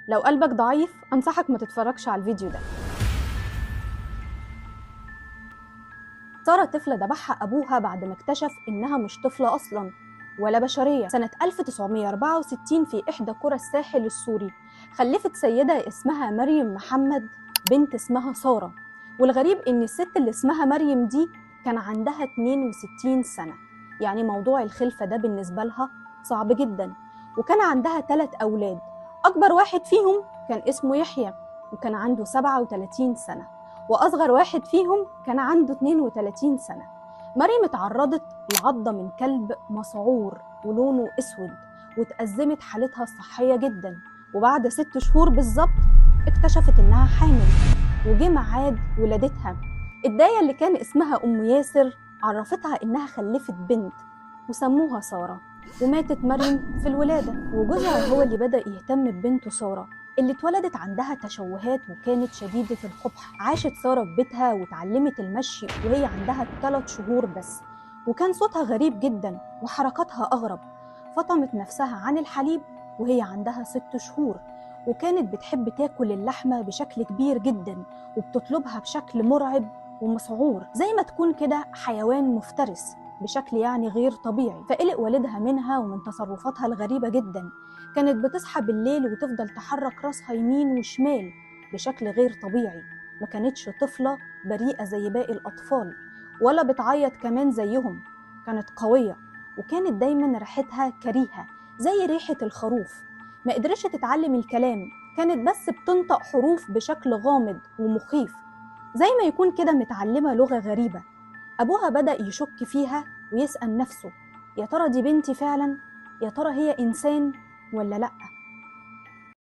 لو قلبك ضعيف أنصحك ما تتفرجش على الفيديو ده. سارة طفلة ذبحها أبوها بعد ما اكتشف إنها مش طفلة أصلاً ولا بشرية. سنة 1964 في إحدى قرى الساحل السوري خلفت سيدة اسمها مريم محمد بنت اسمها سارة. والغريب إن الست اللي اسمها مريم دي كان عندها 62 سنة، يعني موضوع الخلفة ده بالنسبة لها صعب جداً. وكان عندها 3 أولاد، أكبر واحد فيهم كان اسمه يحيى وكان عنده 37 سنة، وأصغر واحد فيهم كان عنده 32 سنة. مريم اتعرضت لعضة من كلب مسعور ولونه أسود، وتأزمت حالتها الصحية جدا، وبعد 6 شهور بالظبط اكتشفت إنها حامل، وجه ميعاد ولادتها. الداية اللي كان اسمها أم ياسر عرفتها إنها خلفت بنت وسموها سارة، وماتت مريم في الولادة. وجوزها هو اللي بدأ يهتم ببنته سارة اللي اتولدت عندها تشوهات وكانت شديدة القبح. عاشت سارة في بيتها وتعلمت المشي وهي عندها 3 شهور بس، وكان صوتها غريب جدا وحركاتها أغرب. فطمت نفسها عن الحليب وهي عندها 6 شهور، وكانت بتحب تاكل اللحمة بشكل كبير جدا وبتطلبها بشكل مرعب ومسعور، زي ما تكون كده حيوان مفترس بشكل يعني غير طبيعي. فقلق والدها منها ومن تصرفاتها الغريبة جدا. كانت بتصحى بالليل وتفضل تحرك راسها يمين وشمال بشكل غير طبيعي. ما كانتش طفلة بريئة زي باقي الأطفال ولا بتعيط كمان زيهم، كانت قوية وكانت دايما ريحتها كريهة زي ريحة الخروف. ما قدرتش تتعلم الكلام، كانت بس بتنطق حروف بشكل غامض ومخيف، زي ما يكون كده متعلمة لغة غريبة. أبوها بدأ يشك فيها ويسأل نفسه، يا ترى دي بنتي فعلا؟ يا ترى هي إنسان ولا لأ؟